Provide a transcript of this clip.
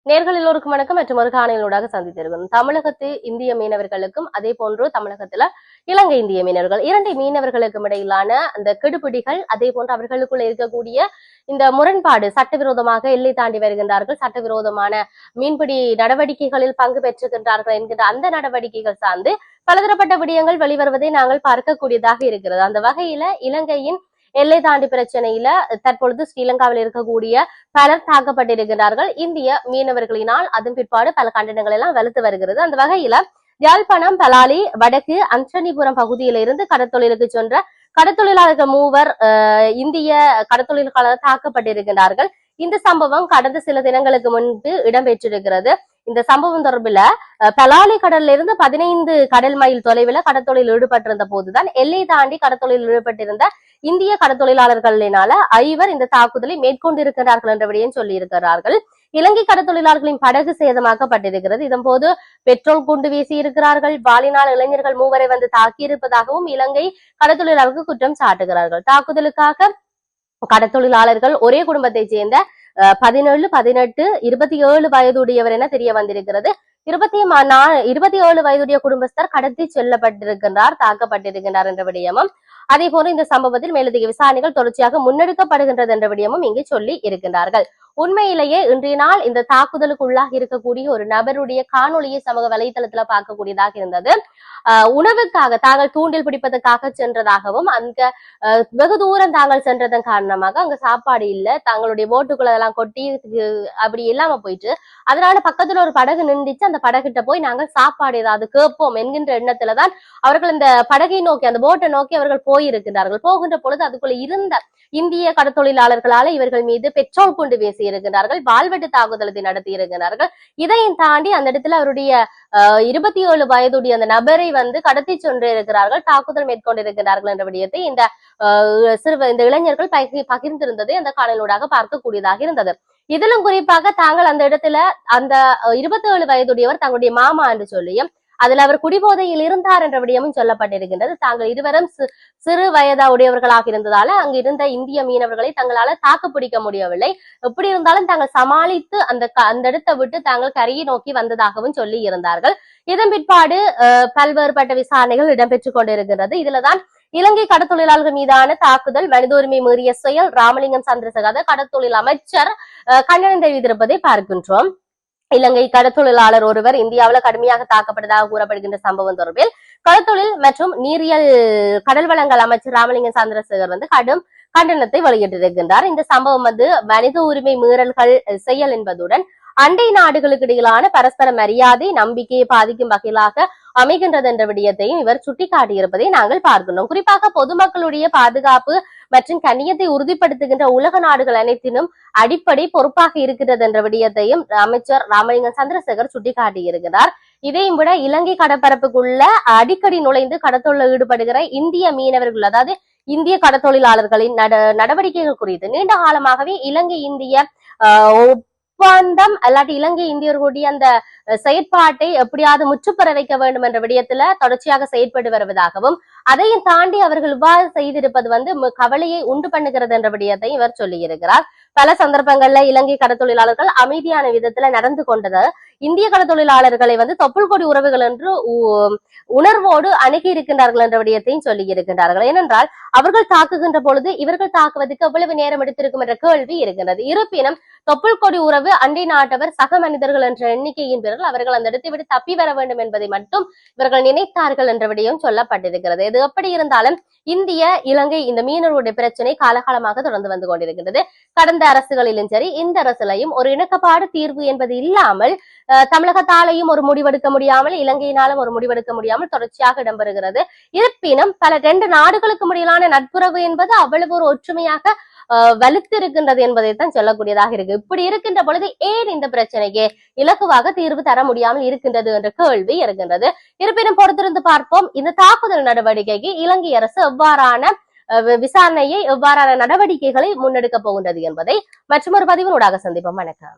நேர்கள் எல்லோருக்கும் வணக்கம். மற்றும் ஒரு காணொலியூடாக சந்தித்திருக்கிறோம். தமிழகத்து இந்திய மீனவர்களுக்கும் அதே போன்று தமிழகத்துல இலங்கை இந்திய மீனவர்கள் இரண்டு மீனவர்களுக்கும் இடையிலான அந்த கெடுபிடிகள், அதே போன்று அவர்களுக்குள்ள இருக்கக்கூடிய இந்த முரண்பாடு, சட்டவிரோதமாக எல்லை தாண்டி வருகின்றார்கள், சட்டவிரோதமான மீன்பிடி நடவடிக்கைகளில் பங்கு பெற்றுகின்றார்கள் என்கின்ற அந்த நடவடிக்கைகள் சார்ந்து பலதரப்பட்ட விடயங்கள் வெளிவருவதை நாங்கள் பார்க்கக்கூடியதாக இருக்கிறது. அந்த வகையில இலங்கையின் எல்லை தாண்டி பிரச்சனையில தற்பொழுது ஸ்ரீலங்காவில் இருக்கக்கூடிய பலர் தாக்கப்பட்டிருக்கிறார்கள் இந்திய மீனவர்களினால். அதன் பிற்பாடு பல கண்டனங்கள் எல்லாம் வலுத்து வருகிறது. அந்த வகையில யாழ்ப்பாணம் பலாலி வடக்கு அஞ்சனிபுரம் பகுதியில இருந்து கடற்தொழிலுக்கு சென்ற கடற்தொழிலாளர்கள் 3 இந்திய கடற்தொழிலாளர்கள் தாக்கப்பட்டிருக்கிறார்கள். இந்த சம்பவம் கடந்த சில தினங்களுக்கு முன்பு இடம்பெற்றிருக்கிறது. இந்த சம்பவம் தொடர்பில் பலாலி கடல்ல இருந்து 15 கடல் மைல் தொலைவில் கடற்தொழில் ஈடுபட்டிருந்த போதுதான் எல்லை தாண்டி கடற்தொழில் ஈடுபட்டிருந்த இந்திய கடற்தொழிலாளர்களினால 5 இந்த தாக்குதலை மேற்கொண்டிருக்கிறார்கள் என்றபடியும் சொல்லி இருக்கிறார்கள். இலங்கை கடற்தொழிலாளர்களின் படகு சேதமாக்கப்பட்டிருக்கிறது. இதன் போது பெட்ரோல் குண்டு வீசி இருக்கிறார்கள். வாலினால் இளைஞர்கள் 3 வந்து தாக்கியிருப்பதாகவும் இலங்கை கடற்தொழிலாளர்கள் குற்றம் சாட்டுகிறார்கள். தாக்குதலுக்காக கடற்தொழிலாளர்கள் ஒரே குடும்பத்தை சேர்ந்த 17, 18, 27 வயதுடையவர் என தெரிய வந்திருக்கிறது. 27 வயதுடைய குடும்பஸ்தர் கடத்தி செல்லப்பட்டிருக்கின்றார், தாக்கப்பட்டிருக்கின்றார் என்ற விடயமும், அதே போல இந்த சம்பவத்தில் மேலதிக விசாரணைகள் தொடர்ச்சியாக முன்னெடுக்கப்படுகின்றது என்ற விடயமும் இங்கு சொல்லி இருக்கின்றார்கள். உண்மையிலேயே இன்றைய நாள் இந்த தாக்குதலுக்கு உள்ளாக இருக்கக்கூடிய ஒரு நபருடைய காணொலியை சமூக வலைதளத்துல பார்க்கக்கூடியதாக இருந்தது. உணவுக்காக தாங்கள் தூண்டில் பிடிப்பதற்காக சென்றதாகவும், அங்க வெகு தூரம் தாங்கள் சென்றதன் காரணமாக அங்க சாப்பாடு இல்ல, தங்களுடைய போட்டுக்குள்ள எல்லாம் கொட்டி அப்படி இல்லாம போயிட்டு, அதனால பக்கத்துல ஒரு படகு நின்றுச்சு, அந்த படகிட்ட போய் நாங்கள் சாப்பாடு ஏதாவது கேட்போம் என்கின்ற எண்ணத்துலதான் அவர்கள் இந்த படகை நோக்கி, அந்த போட்டை நோக்கி அவர்கள் போயிருக்கிறார்கள். போகின்ற பொழுது அதுக்குள்ள இருந்த இந்திய கடற்தொழிலாளர்களால இவர்கள் மீது பெட்ரோல் குண்டு வீசி இருக்கிறார்கள், வாள்வெட்டு தாக்குதலை நடத்தி இருக்கிறார்கள். இதையும் தாண்டி அந்த இடத்துல அவருடைய 27 வயதுடைய அந்த நபரை வந்து கடத்தி சென்று இருக்கிறார்கள், தாக்குதல் மேற்கொண்டிருக்கிறார்கள் என்ற விடயத்தை இந்த இளைஞர்கள் பகிர்ந்திருந்ததை அந்த காணொலியூடாக பார்க்கக்கூடியதாக இருந்தது. இதிலும் குறிப்பாக தாங்கள் அந்த இடத்துல அந்த 27 வயதுடையவர் தங்களுடைய மாமா என்று சொல்லியும், அதுல அவர் குடிபோதையில் இருந்தார் என்ற விடயமும் சொல்லப்பட்டிருக்கின்றது. தாங்கள் இருவரும் சிறு வயதுடையவர்களாக இருந்ததால அங்கு இருந்த இந்திய மீனவர்களை தங்களால தாக்கு பிடிக்க முடியவில்லை. எப்படி இருந்தாலும் தாங்கள் சமாளித்து அந்த இடத்தை விட்டு தாங்கள் கரையை நோக்கி வந்ததாகவும் சொல்லி இருந்தார்கள். இதன் பிற்பாடு பல்வேறுபட்ட விசாரணைகள் இடம்பெற்றுக் கொண்டிருக்கிறது. இதுலதான் இலங்கை கடற்தொழிலாளர்கள் மீதான தாக்குதல் மனித உரிமை மீறிய செயல், ராமலிங்கம் சந்திரசேகர கடற்தொழில் அமைச்சர் கண்டனம் தெரிவித்திருப்பதை பார்க்கின்றோம். இலங்கை கடற்தொழிலாளர் ஒருவர் இந்தியாவில் கடுமையாக தாக்கப்பட்டதாக கூறப்படுகின்ற சம்பவம் தொடர்பில் கடற்தொழில் மற்றும் நீரியல் கடல் வளங்கள் அமைச்சர் ராமலிங்கம் சந்திரசேகர் வந்து கடும் கண்டனத்தை வெளியிட்டிருக்கின்றார். இந்த சம்பவம் வந்து மனித உரிமை மீறல்கள் செயல் என்பதுடன் அண்டை நாடுகளுக்கு இடையிலான பரஸ்பர மரியாதை, நம்பிக்கையை பாதிக்கும் வகையிலாக அமைகின்றது என்ற விடயத்தையும் இவர் சுட்டிக்காட்டியிருப்பதை நாங்கள் பார்க்கணும். குறிப்பாக பொதுமக்களுடைய பாதுகாப்பு மற்றும் கண்ணியத்தை உறுதிப்படுத்துகின்ற உலக நாடுகள் அனைத்தினும் அடிப்படை பொறுப்பாக இருக்கிறது என்ற விடயத்தையும் அமைச்சர் ராமலிங்கம் சந்திரசேகர் சுட்டிக்காட்டியிருக்கிறார். இதையும் விட இலங்கை கடற்பரப்புக்குள்ள அடிக்கடி நுழைந்து கடத்தொழில் ஈடுபடுகிற இந்திய மீனவர்கள், அதாவது இந்திய கடற்தொழிலாளர்களின் நடவடிக்கைகள் குறித்து நீண்ட காலமாகவே இலங்கை இந்திய ஒப்பந்தம் அல்லாட்டி இலங்கை இந்தியர்களுடைய அந்த செயற்பாட்டை எப்படியாவது முற்றுப்பெற வைக்க வேண்டும் என்ற விடயத்துல தொடர்ச்சியாக செயற்பட்டு வருவதாகவும், அதையும் தாண்டி அவர்கள் இவ்வாறு செய்திருப்பது வந்து கவலையை உண்டு பண்ணுகிறது என்ற விடயத்தை இவர் சொல்லியிருக்கிறார். பல சந்தர்ப்பங்கள்ல இலங்கை கடற்தொழிலாளர்கள் அமைதியான விதத்துல நடந்து கொண்டது இந்திய கடற்தொழிலாளர்களை வந்து தொப்புள் கொடி உறவுகள் என்று உணர்வோடு அணுகி இருக்கின்றார்கள் என்ற விடயத்தையும் சொல்லி இருக்கின்றார்கள். ஏனென்றால் அவர்கள் தாக்குகின்ற பொழுது இவர்கள் தாக்குவதற்கு எவ்வளவு நேரம் எடுத்திருக்கும் என்ற கேள்வி இருக்கின்றது. இருப்பினும் தொப்புள் கொடி உறவு, அண்டை நாட்டவர், சக மனிதர்கள் என்ற எண்ணிக்கையின் பேரில் அவர்கள் அந்த இடத்தை விட்டு தப்பி வர வேண்டும் என்பதை மட்டும் இவர்கள் நினைத்தார்கள் என்ற விடயம் சொல்லப்பட்டிருக்கிறது. இது எப்படி இருந்தாலும் இந்திய இலங்கை இந்த மீனவருடைய பிரச்சனை காலகாலமாக தொடர்ந்து வந்து கொண்டிருக்கின்றது. கடந்த அரசுகளிலும் சரி, இந்த அரசிலையும் ஒரு இணக்கப்பாடு தீர்வு என்பது இல்லாமல், தமிழகத்தாலையும் ஒரு முடிவெடுக்க முடியாமல், இலங்கையினாலும் ஒரு முடிவெடுக்க முடியாமல் தொடர்ச்சியாக இடம்பெறுகிறது. இருப்பினும் பல 2 நாடுகளுக்கு இடையிலான நட்புறவு என்பது அவ்வளவு ஒரு ஒற்றுமையாக வலுத்து இருக்கின்றது என்பதைத்தான் சொல்லக்கூடியதாக இருக்கு. இப்படி இருக்கின்ற பொழுது ஏன் இந்த பிரச்சனைக்கு இலகுவாக தீர்வு தர முடியாமல் இருக்கின்றது என்ற கேள்வி இருக்கின்றது. இருப்பினும் பொறுத்திருந்து பார்ப்போம், இந்த தாக்குதல் நடவடிக்கைக்கு இலங்கை அரசு எவ்வாறான விசாரணையை, எவ்வாறான நடவடிக்கைகளை முன்னெடுக்க போகின்றது என்பதை மற்றொரு பதிவினூடாக சந்திப்போம். வணக்கம்.